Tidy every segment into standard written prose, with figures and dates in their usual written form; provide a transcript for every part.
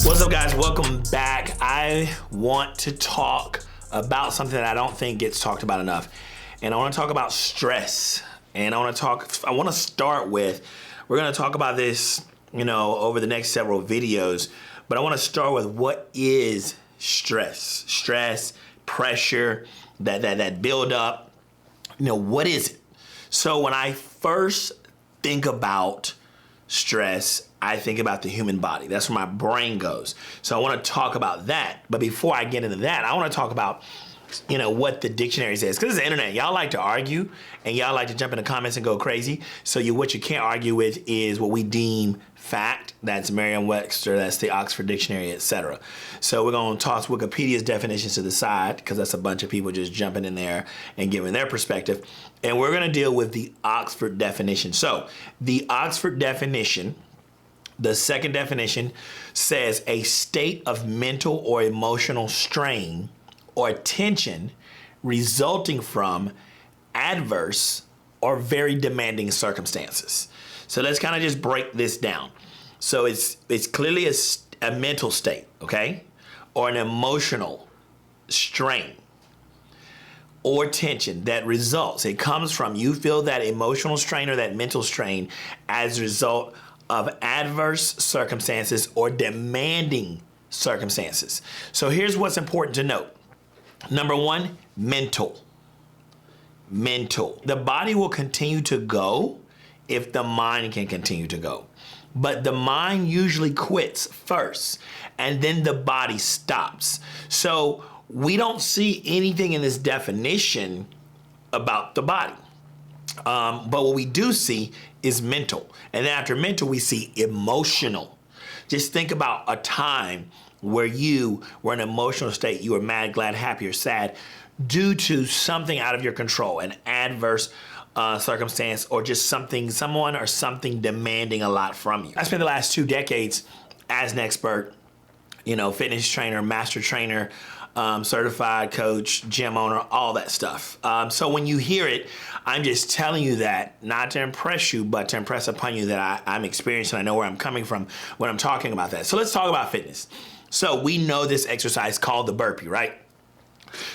What's up, guys? Welcome back. I want to talk about something that I don't think gets talked about enough. And I want to talk about stress. And I want to start with, we're going to talk about this, over the next several videos, but I want to start with what is stress? Stress, pressure, that build up, what is it? So when I first think about stress, I think about the human body. That's where my brain goes. So I want to talk about that. But before I get into that, I want to talk about, what the dictionary says. Because it's the internet. Y'all like to argue and y'all like to jump in the comments and go crazy. So what you can't argue with is what we deem fact. That's Merriam-Webster, that's the Oxford Dictionary, etc. So we're going to toss Wikipedia's definitions to the side because that's a bunch of people just jumping in there and giving their perspective. And we're going to deal with the Oxford definition. So the Oxford definition, the second definition, says a state of mental or emotional strain or tension resulting from adverse or very demanding circumstances. So let's kind of just break this down. So it's clearly a mental state, okay? Or an emotional strain or tension that results. It comes from, you feel that emotional strain or that mental strain as a result of adverse circumstances or demanding circumstances. So here's what's important to note. Number one, mental. Mental. The body will continue to go if the mind can continue to go. But the mind usually quits first and then the body stops. So we don't see anything in this definition about the body. But what we do see is mental. And then after mental, we see emotional. Just think about a time where you were in an emotional state. You were mad, glad, happy, or sad due to something out of your control, an adverse circumstance, or just someone or something demanding a lot from you. I spent the last 2 decades as an expert, fitness trainer, master trainer, certified coach, gym owner, all that stuff. So when you hear it, I'm just telling you that, not to impress you, but to impress upon you that I'm experienced and I know where I'm coming from when I'm talking about that. So let's talk about fitness. So we know this exercise called the burpee, right?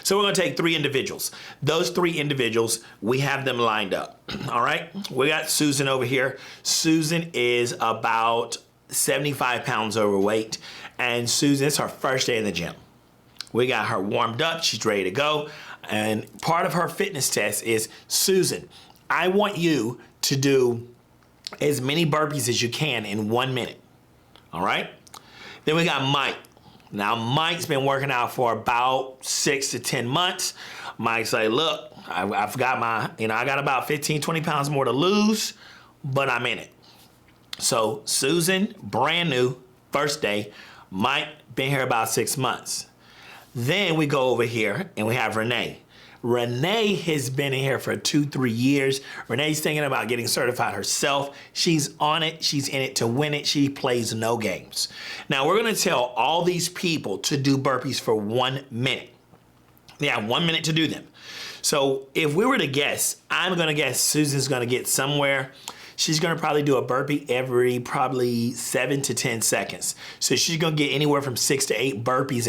So we're gonna take 3 individuals. Those 3 individuals, we have them lined up, all right? We got Susan over here. Susan is about 75 pounds overweight, and Susan, it's her first day in the gym. We got her warmed up, she's ready to go, and part of her fitness test is, Susan, I want you to do as many burpees as you can in 1 minute, all right? Then we got Mike. Now, Mike's been working out for about 6 to 10 months. Mike's like, look, I've got I got about 15, 20 pounds more to lose, but I'm in it. So Susan, brand new, first day. Mike, been here about 6 months. Then we go over here and we have Renee. Renee has been in here for 2-3 years. Renee's thinking about getting certified herself. She's on it. She's in it to win it. She plays no games. Now, we're going to tell all these people to do burpees for 1 minute. They have 1 minute to do them. So if we were to guess, I'm going to guess Susan's going to get somewhere. She's going to probably do a burpee every probably 7 to 10 seconds. So she's going to get anywhere from 6 to 8 burpees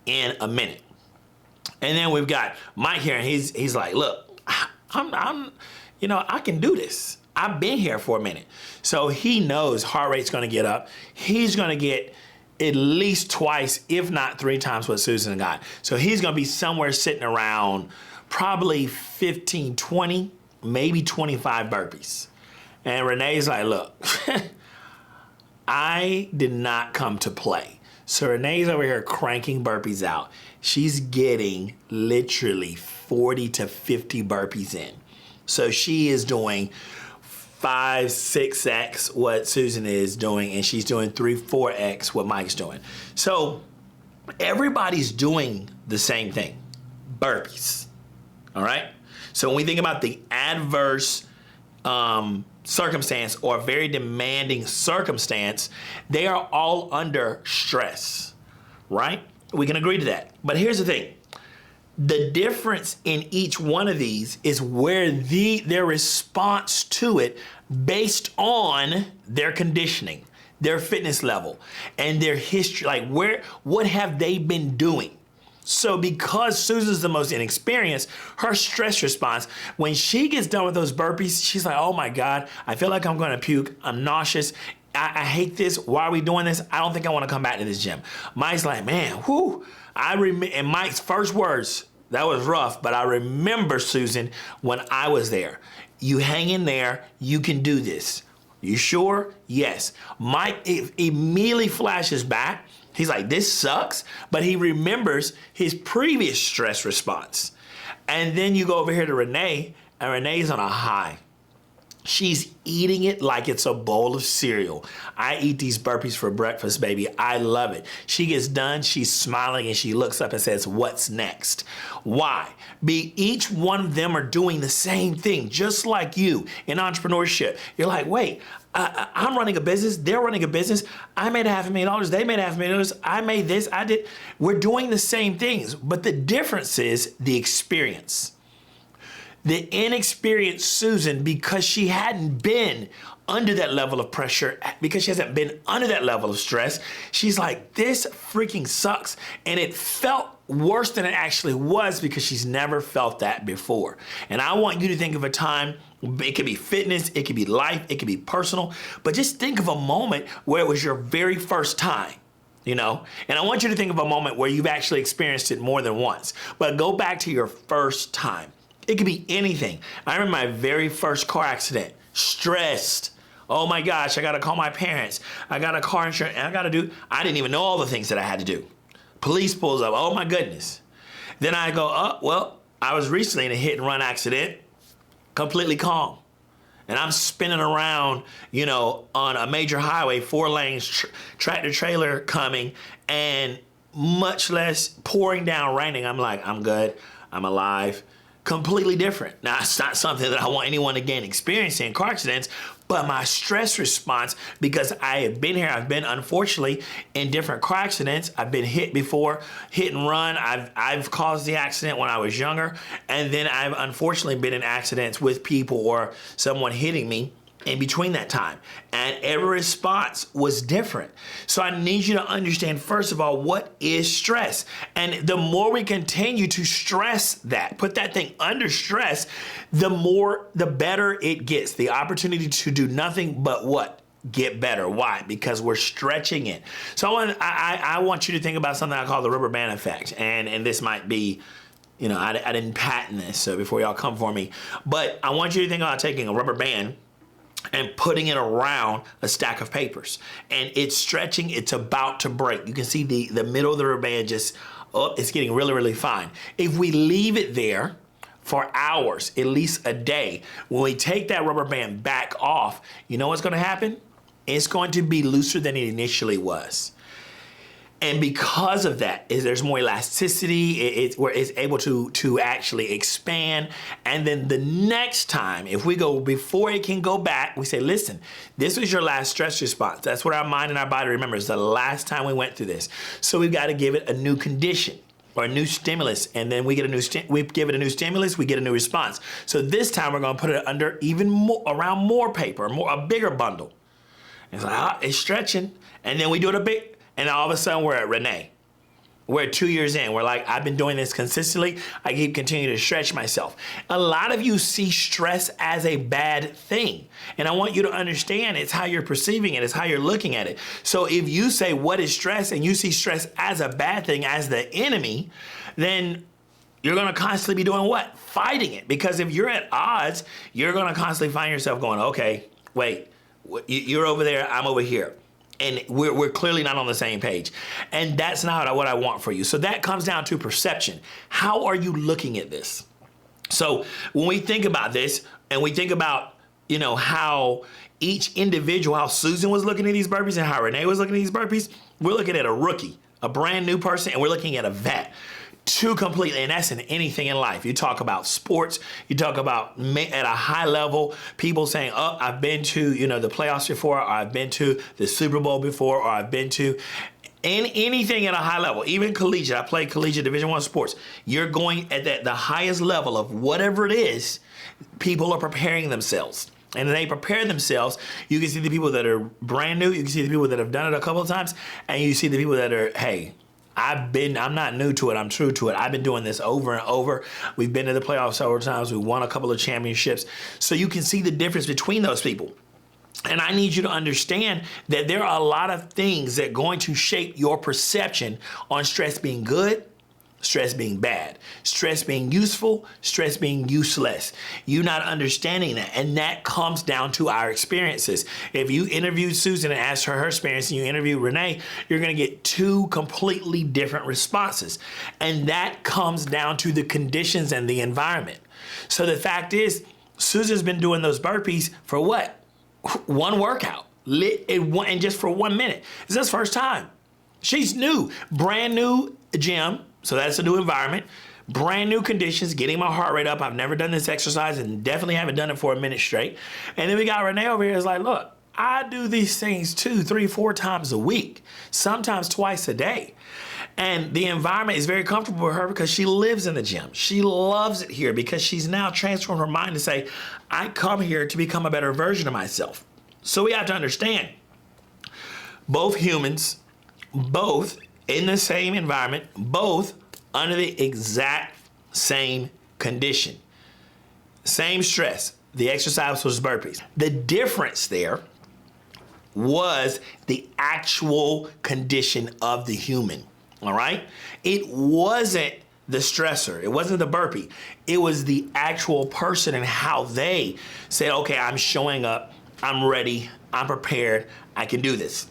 in a minute. And then we've got Mike here, and he's like, look, I can do this. I've been here for a minute. So he knows heart rate's gonna get up. He's gonna get at least twice, if not 3 times what Susan got. So he's gonna be somewhere sitting around probably 15, 20, maybe 25 burpees. And Renee's like, look, I did not come to play. So Renee's over here cranking burpees out. She's getting literally 40 to 50 burpees in. So she is doing 5, 6x what Susan is doing, and she's doing 3, 4x what Mike's doing. So everybody's doing the same thing, burpees, all right? So when we think about the adverse circumstance or very demanding circumstance, they are all under stress, right? We can agree to that. But here's the thing. The difference in each one of these is where their response to it based on their conditioning. their fitness level and their history, like what have they been doing? So because Susan's the most inexperienced, her stress response, when she gets done with those burpees, she's like, oh my God, I feel like I'm gonna puke, I'm nauseous, I hate this, why are we doing this? I don't think I wanna come back to this gym. Mike's like, man, whoo. And Mike's first words, that was rough, but I remember, Susan, when I was there. You hang in there, you can do this. You sure? Yes. Mike immediately flashes back. He's like, this sucks, but he remembers his previous stress response. And then you go over here to Renee, and Renee's on a high. She's eating it like it's a bowl of cereal. I eat these burpees for breakfast, baby. I love it. She gets done, she's smiling, and she looks up and says, what's next? Why? Each one of them are doing the same thing, just like you in entrepreneurship. You're like, wait, I'm running a business, they're running a business. I made $500,000, they made $500,000, I made this, I did. We're doing the same things, but the difference is the experience. The inexperienced Susan, because she hadn't been under that level of pressure, because she hasn't been under that level of stress, she's like, this freaking sucks. And it felt worse than it actually was because she's never felt that before. And I want you to think of a time, it could be fitness, it could be life, it could be personal, but just think of a moment where it was your very first time. And I want you to think of a moment where you've actually experienced it more than once, but go back to your first time. It could be anything. I remember my very first car accident, stressed. Oh my gosh, I gotta call my parents. I got a car insurance, and I didn't even know all the things that I had to do. Police pulls up, oh my goodness. Then I go, oh, well, I was recently in a hit and run accident, completely calm. And I'm spinning around, on a major highway, 4 lanes, tractor trailer coming, and much less pouring down, raining. I'm like, I'm good, I'm alive. Completely different. Now, it's not something that I want anyone to gain experience in car accidents, but my stress response, because I have been here, I've been, unfortunately, in different car accidents. I've been hit before, hit and run. I've caused the accident when I was younger, and then I've unfortunately been in accidents with people or someone hitting me in between that time. And every response was different. So I need you to understand, first of all, what is stress? And the more we continue to stress that, put that thing under stress, the better it gets. The opportunity to do nothing but what? Get better. Why? Because we're stretching it. So I want you to think about something I call the rubber band effect. And this might be, I didn't patent this, so before y'all come for me. But I want you to think about taking a rubber band and putting it around a stack of papers. And it's stretching, it's about to break. You can see the middle of the rubber band it's getting really, really fine. If we leave it there for hours, at least a day, when we take that rubber band back off, you know what's gonna happen? It's going to be looser than it initially was. And because of that, there's more elasticity, where it's able to actually expand. And then the next time, if we go, before it can go back, we say, listen, this was your last stress response. That's what our mind and our body remembers, the last time we went through this. So we've got to give it a new condition or a new stimulus, and then we give it a new stimulus, we get a new response. So this time we're gonna put it under even more, around more paper, a bigger bundle. It's like, it's stretching. And then we do it a bit. And all of a sudden, we're at Renee. We're 2 years in. We're like, I've been doing this consistently. I keep continuing to stretch myself. A lot of you see stress as a bad thing. And I want you to understand it's how you're perceiving it. It's how you're looking at it. So if you say, what is stress? And you see stress as a bad thing, as the enemy, then you're going to constantly be doing what? Fighting it. Because if you're at odds, you're going to constantly find yourself going, okay, wait, you're over there, I'm over here. And we're clearly not on the same page. And that's not what I want for you. So that comes down to perception. How are you looking at this? So when we think about this, and we think about, how each individual, how Susan was looking at these burpees and how Renee was looking at these burpees, we're looking at a rookie, a brand new person, and we're looking at a vet. Two completely, and that's in anything in life. You talk about sports, you talk about at a high level, people saying, oh, I've been to, the playoffs before, or I've been to the Super Bowl before, or I've been to anything at a high level, even collegiate. I played collegiate Division I sports. You're going at the highest level of whatever it is, people are preparing themselves. and they prepare themselves. You can see the people that are brand new. You can see the people that have done it a couple of times, and you see the people that are, hey, I'm not new to it. I'm true to it. I've been doing this over and over. We've been to the playoffs several times. We won a couple of championships. So you can see the difference between those people. And I need you to understand that there are a lot of things that are going to shape your perception on stress being good, stress being bad, stress being useful, stress being useless. You not understanding that. And that comes down to our experiences. If you interviewed Susan and asked her experience, and you interview Renee, you're going to get two completely different responses. And that comes down to the conditions and the environment. So the fact is, Susan's been doing those burpees for what? One workout, and just for 1 minute. It's his first time. She's new, brand new gym. So that's a new environment, brand new conditions, getting my heart rate up. I've never done this exercise and definitely haven't done it for a minute straight. And then we got Renee over here is like, look, I do these things 2, 3, 4 times a week, sometimes twice a day. And the environment is very comfortable with her because she lives in the gym. She loves it here because she's now transformed her mind to say, I come here to become a better version of myself. So we have to understand, both humans, both in the same environment, both under the exact same condition. Same stress. The exercise was burpees. The difference there was the actual condition of the human. All right? It wasn't the stressor. It wasn't the burpee. It was the actual person and how they said, okay, I'm showing up. I'm ready. I'm prepared. I can do this.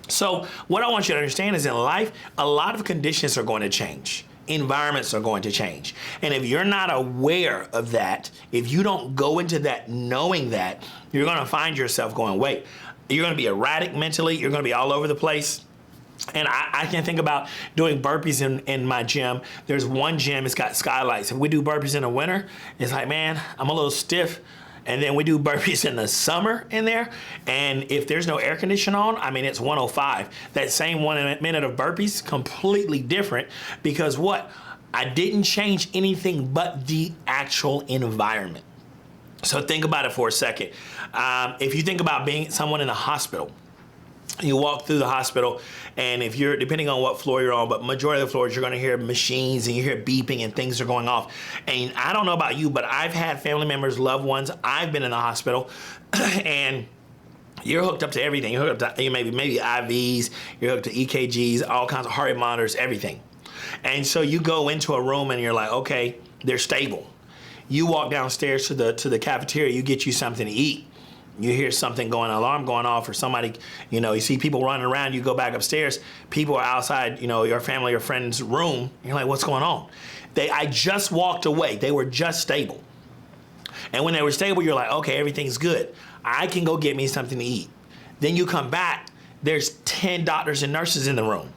So what I want you to understand is in life, a lot of conditions are going to change. Environments are going to change. And if you're not aware of that, if you don't go into that knowing that, you're going to find yourself going, wait, you're going to be erratic mentally. You're going to be all over the place. And I can think about doing burpees in my gym. There's one gym, it's got skylights. If we do burpees in the winter, it's like, man, I'm a little stiff. And then we do burpees in the summer in there. And if there's no air conditioning on, I mean, it's 105. That same 1 minute of burpees, completely different because what? I didn't change anything but the actual environment. So think about it for a second. If you think about being someone in the hospital, you walk through the hospital, and if you're, depending on what floor you're on, but majority of the floors, you're going to hear machines and you hear beeping and things are going off. And I don't know about you, but I've had family members, loved ones. I've been in the hospital, and you're hooked up to everything. You're hooked up to maybe IVs, you're hooked to EKGs, all kinds of heart rate monitors, everything. And so you go into a room and you're like, okay, they're stable. You walk downstairs to the cafeteria, you get you something to eat. You hear something going, alarm going off, or somebody, you see people running around, you go back upstairs, people are outside, your family or friend's room, you're like, what's going on? I just walked away, they were just stable. And when they were stable, you're like, okay, everything's good. I can go get me something to eat. Then you come back, there's 10 doctors and nurses in the room.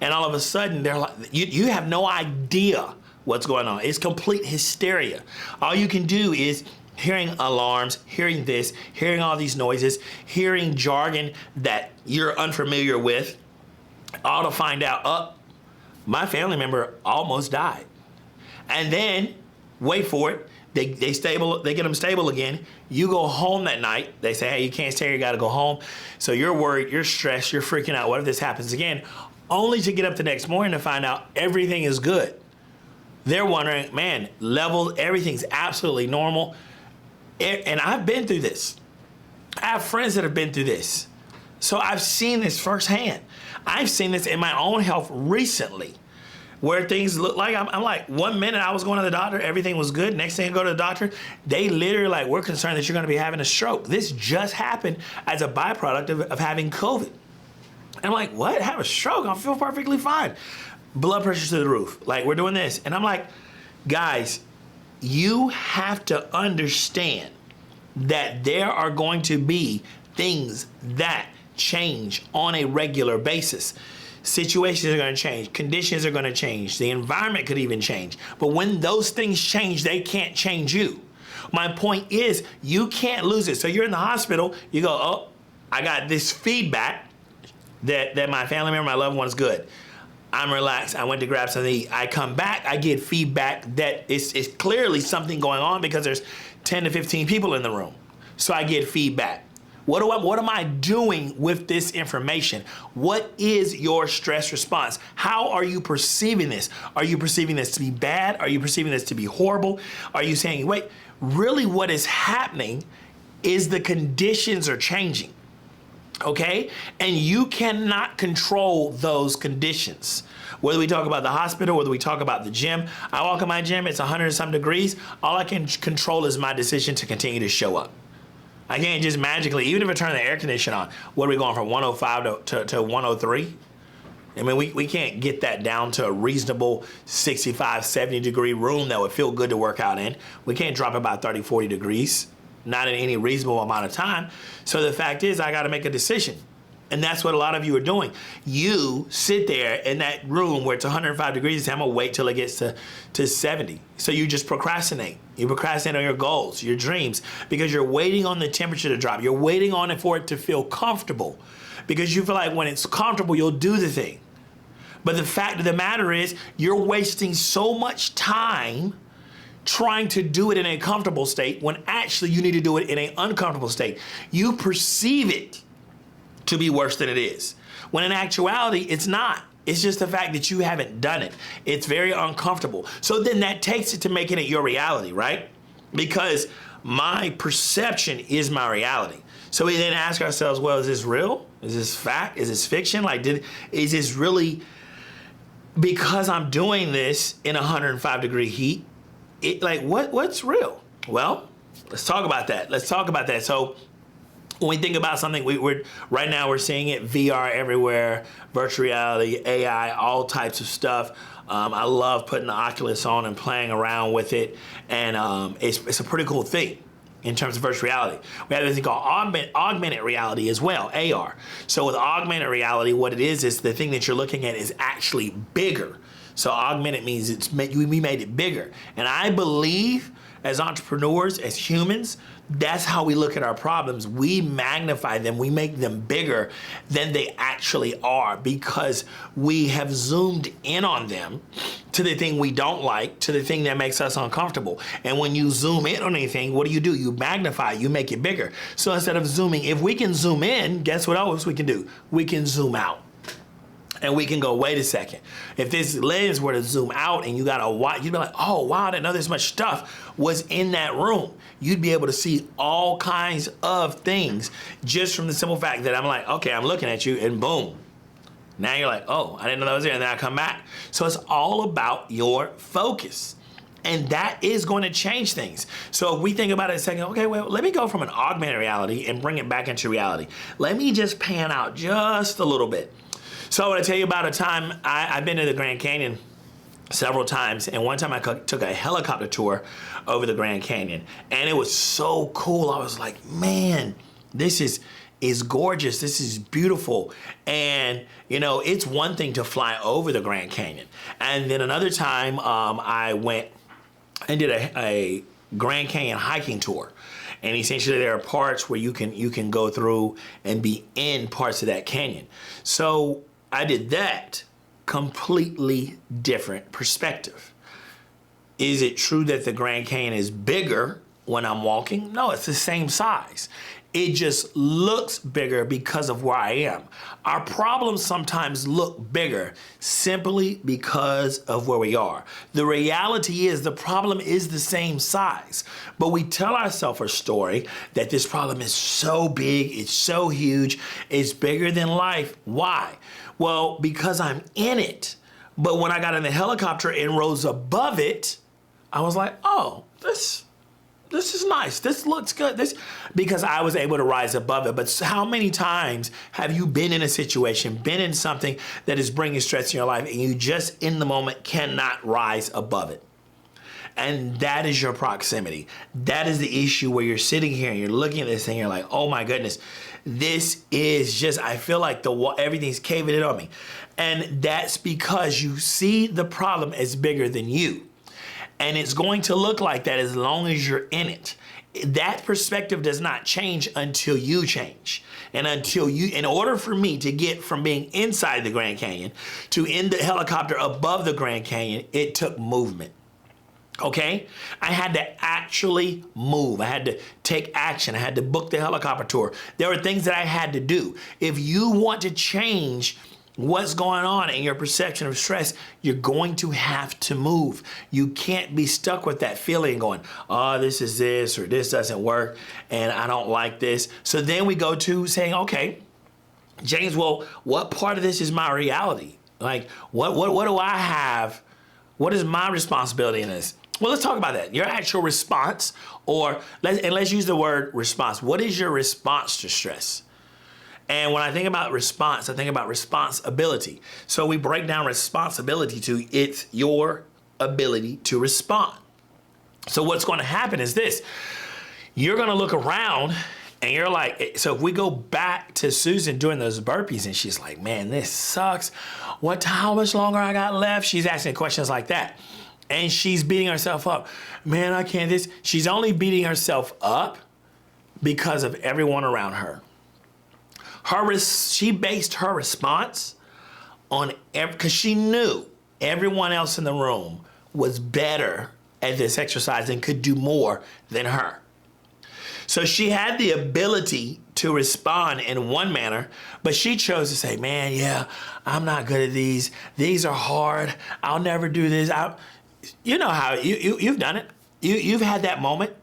And all of a sudden, they're like, you have no idea what's going on. It's complete hysteria. All you can do is hearing alarms, hearing this, hearing all these noises, hearing jargon that you're unfamiliar with, all to find out, my family member almost died. And then, wait for it, they get them stable again. You go home that night, they say, hey, you can't stay here, you gotta go home. So you're worried, you're stressed, you're freaking out, what if this happens again? Only to get up the next morning to find out everything is good. They're wondering, man, everything's absolutely normal. And I've been through this. I have friends that have been through this. So I've seen this firsthand. I've seen this in my own health recently, where things look like, I'm like, 1 minute I was going to the doctor, everything was good. Next thing I go to the doctor, they literally like, we're concerned that you're gonna be having a stroke. This just happened as a byproduct of having COVID. And I'm like, what? Have a stroke? I feel perfectly fine. Blood pressure to the roof. Like, we're doing this. And I'm like, guys, you have to understand that there are going to be things that change on a regular basis. Situations are going to change. Conditions are going to change. The environment could even change. But when those things change, they can't change you. My point is, you can't lose it. So you're in the hospital, you go, oh, I got this feedback that my family member, my loved one is good. I'm relaxed. I went to grab something to eat. I come back, I get feedback that it's clearly something going on because there's 10 to 15 people in the room. so I get feedback. What am I doing with this information? What is your stress response? How are you perceiving this? Are you perceiving this to be bad? Are you perceiving this to be horrible? Are you saying, wait, really what is happening is the conditions are changing, okay? And you cannot control those conditions. Whether we talk about the hospital, whether we talk about the gym, I walk in my gym, it's 100 and some degrees. All I can control is my decision to continue to show up. I can't just magically, even if I turn the air conditioner on, what are we going from 105 to 103? I mean, we can't get that down to a reasonable 65, 70 degree room that would feel good to work out in. We can't drop it by 30, 40 degrees, not in any reasonable amount of time. So the fact is, I got to make a decision. And that's what a lot of you are doing. You sit there in that room where it's 105 degrees and say, I'm gonna wait till it gets to 70. So you just procrastinate. You procrastinate on your goals, your dreams, because you're waiting on the temperature to drop. You're waiting on it for it to feel comfortable, because you feel like when it's comfortable, you'll do the thing. But the fact of the matter is, you're wasting so much time trying to do it in a comfortable state when actually you need to do it in an uncomfortable state. You perceive it to be worse than it is, when in actuality, it's not. It's just the fact that you haven't done it. It's very uncomfortable. So then that takes it to making it your reality, right? Because my perception is my reality. So we then ask ourselves, well, is this real? Is this fact? Is this fiction? Is this really, because I'm doing this in 105 degree heat, what's real? Well, let's talk about that. So when we think about something, right now we're seeing it, VR everywhere, virtual reality, AI, all types of stuff. I love putting the Oculus on and playing around with it, and it's a pretty cool thing in terms of virtual reality. We have this thing called augmented reality as well, AR. So with augmented reality, what it is the thing that you're looking at is actually bigger. So augmented means we made it bigger. And I believe as entrepreneurs, as humans, that's how we look at our problems. We magnify them, we make them bigger than they actually are, because we have zoomed in on them to the thing we don't like, to the thing that makes us uncomfortable. And when you zoom in on anything, what do? You magnify, you make it bigger. So instead of zooming, if we can zoom in, guess what else we can do? We can zoom out. And we can go, wait a second. If this lens were to zoom out and you got a watch, you'd be like, oh, wow, I didn't know this much stuff was in that room. You'd be able to see all kinds of things just from the simple fact that I'm like, okay, I'm looking at you, and boom. Now you're like, oh, I didn't know that was there, and then I come back. So it's all about your focus. And that is going to change things. So if we think about it a second, okay, well, let me go from an augmented reality and bring it back into reality. Let me just pan out just a little bit. So I want to tell you about a time, I've been to the Grand Canyon several times, and one time I took a helicopter tour over the Grand Canyon, and it was so cool. I was like, man, this is gorgeous. This is beautiful. And, it's one thing to fly over the Grand Canyon. And then another time I went and did a Grand Canyon hiking tour. And essentially there are parts where you can go through and be in parts of that canyon. So I did that. Completely different perspective. Is it true that the Grand Canyon is bigger when I'm walking? No, it's the same size. It just looks bigger because of where I am. Our problems sometimes look bigger simply because of where we are. The reality is the problem is the same size, but we tell ourselves a story that this problem is so big, it's so huge, it's bigger than life. Why? Well, because I'm in it. But when I got in the helicopter and rose above it, I was like, oh, this is nice. This looks good. Because I was able to rise above it. But how many times have you been in a situation, been in something that is bringing stress in your life, and you just in the moment cannot rise above it? And that is your proximity. That is the issue where you're sitting here and you're looking at this thing, you're like, oh my goodness, this is just, I feel like everything's caving in on me. And that's because you see the problem as bigger than you. And it's going to look like that as long as you're in it. That perspective does not change until you change. And in order for me to get from being inside the Grand Canyon to in the helicopter above the Grand Canyon, it took movement. Okay? I had to actually move. I had to take action. I had to book the helicopter tour. There were things that I had to do. If you want to change what's going on in your perception of stress, you're going to have to move. You can't be stuck with that feeling going, oh, this is this, or this doesn't work, and I don't like this. So then we go to saying, okay, James, well, what part of this is my reality? Like, what do I have? What is my responsibility in this? Well, let's talk about that. Your actual response, let's use the word response. What is your response to stress? And when I think about response, I think about responsibility. So we break down responsibility to it's your ability to respond. So what's going to happen is this. You're going to look around and you're like, so if we go back to Susan doing those burpees and she's like, man, this sucks. How much longer I got left? She's asking questions like that. And she's beating herself up. Man, I can't this. She's only beating herself up because of everyone around her. She based her response on, because she knew everyone else in the room was better at this exercise and could do more than her. So she had the ability to respond in one manner, but she chose to say, man, yeah, I'm not good at these. These are hard. I'll never do this. You know how you've done it. You've had that moment.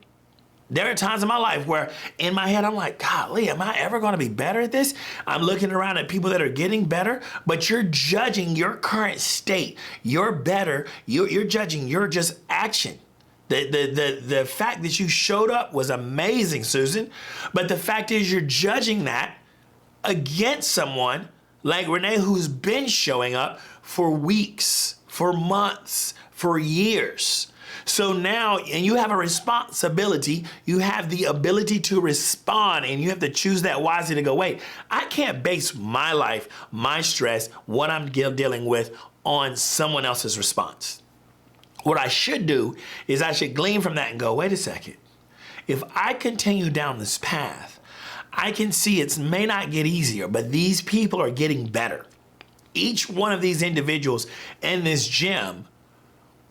There are times in my life where in my head, I'm like, golly, am I ever going to be better at this? I'm looking around at people that are getting better, but you're judging your current state. You're better. You're judging your just action. The fact that you showed up was amazing, Susan. But the fact is you're judging that against someone like Renee, who's been showing up for weeks, for months, for years. So now, and you have a responsibility, you have the ability to respond, and you have to choose that wisely to go, wait, I can't base my life, my stress, what I'm dealing with on someone else's response. What I should do is I should glean from that and go, wait a second. If I continue down this path, I can see it may not get easier, but these people are getting better. Each one of these individuals in this gym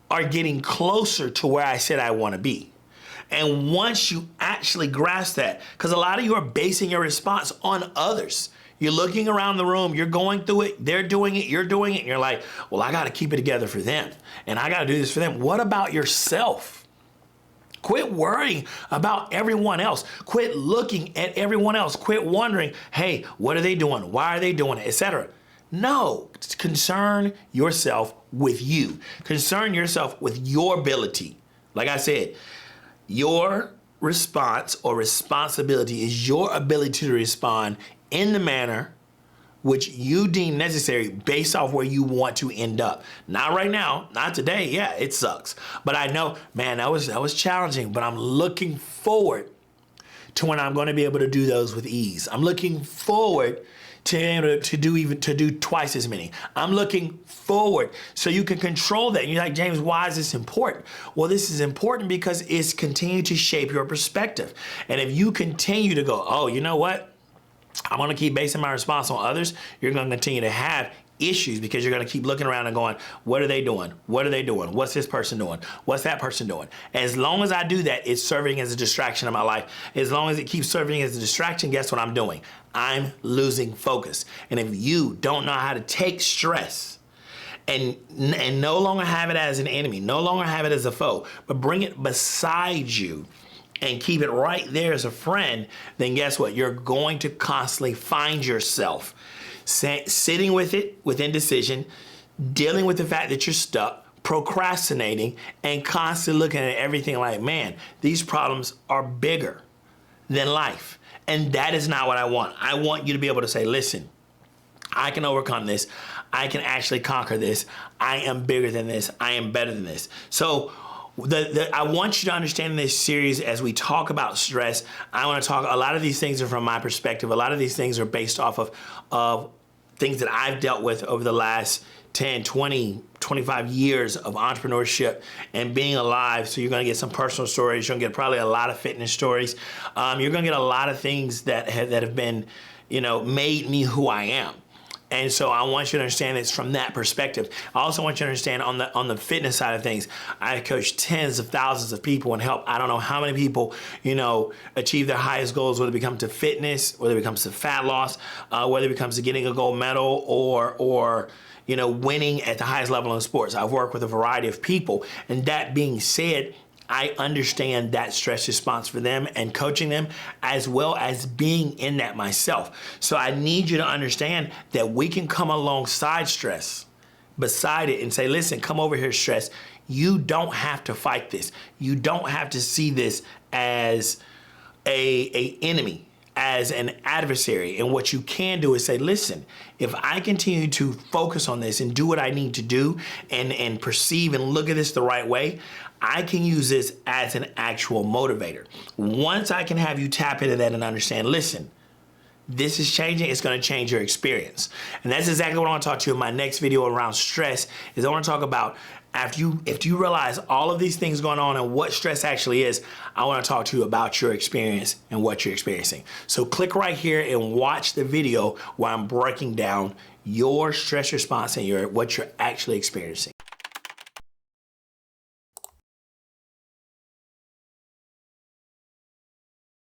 are getting closer to where I said I want to be. And once you actually grasp that, because a lot of you are basing your response on others. You're looking around the room, you're going through it, they're doing it, you're doing it, and you're like, well, I got to keep it together for them, and I got to do this for them. What about yourself? Quit worrying about everyone else. Quit looking at everyone else. Quit wondering, hey, what are they doing? Why are they doing it, etc. No, concern yourself with you. Concern yourself with your ability. Like I said, your response or responsibility is your ability to respond in the manner which you deem necessary based off where you want to end up. Not right now, not today. Yeah, it sucks. But I know, man, that was challenging, but I'm looking forward to when I'm going to be able to do those with ease. I'm looking forward to do twice as many. I'm looking forward so you can control that. And you're like, James, why is this important? Well, this is important because it's continuing to shape your perspective. And if you continue to go, oh, you know what? I'm going to keep basing my response on others. You're going to continue to have issues because you're going to keep looking around and going, what are they doing? What are they doing? What's this person doing? What's that person doing? As long as I do that, it's serving as a distraction in my life. As long as it keeps serving as a distraction, guess what I'm doing? I'm losing focus. And if you don't know how to take stress and no longer have it as an enemy, no longer have it as a foe, but bring it beside you and keep it right there as a friend, then guess what? You're going to constantly find yourself sitting with it with indecision, dealing with the fact that you're stuck, procrastinating, and constantly looking at everything like, man, these problems are bigger than life. And that is not what I want. I want you to be able to say, listen, I can overcome this. I can actually conquer this. I am bigger than this. I am better than this. So I want you to understand in this series as we talk about stress, I want to talk, a lot of these things are from my perspective. A lot of these things are based off of things that I've dealt with over the last 10, 20, 25 years of entrepreneurship and being alive. So you're going to get some personal stories. You're going to get probably a lot of fitness stories. You're going to get a lot of things that have been, made me who I am. And so I want you to understand it's from that perspective. I also want you to understand on the fitness side of things, I coach tens of thousands of people and help I don't know how many people, achieve their highest goals, whether it becomes to fitness, whether it becomes to fat loss, whether it becomes to getting a gold medal or winning at the highest level in sports. I've worked with a variety of people. And that being said, I understand that stress response for them and coaching them, as well as being in that myself. So I need you to understand that we can come alongside stress, beside it, and say, listen, come over here, stress. You don't have to fight this. You don't have to see this as a enemy, as an adversary. And what you can do is say, listen, if I continue to focus on this and do what I need to do and perceive and look at this the right way, I can use this as an actual motivator. Once I can have you tap into that and understand, listen, this is changing, it's gonna change your experience. And that's exactly what I wanna talk to you in my next video around stress, is I wanna talk about if you realize all of these things going on and what stress actually is, I wanna talk to you about your experience and what you're experiencing. So click right here and watch the video where I'm breaking down your stress response and what you're actually experiencing.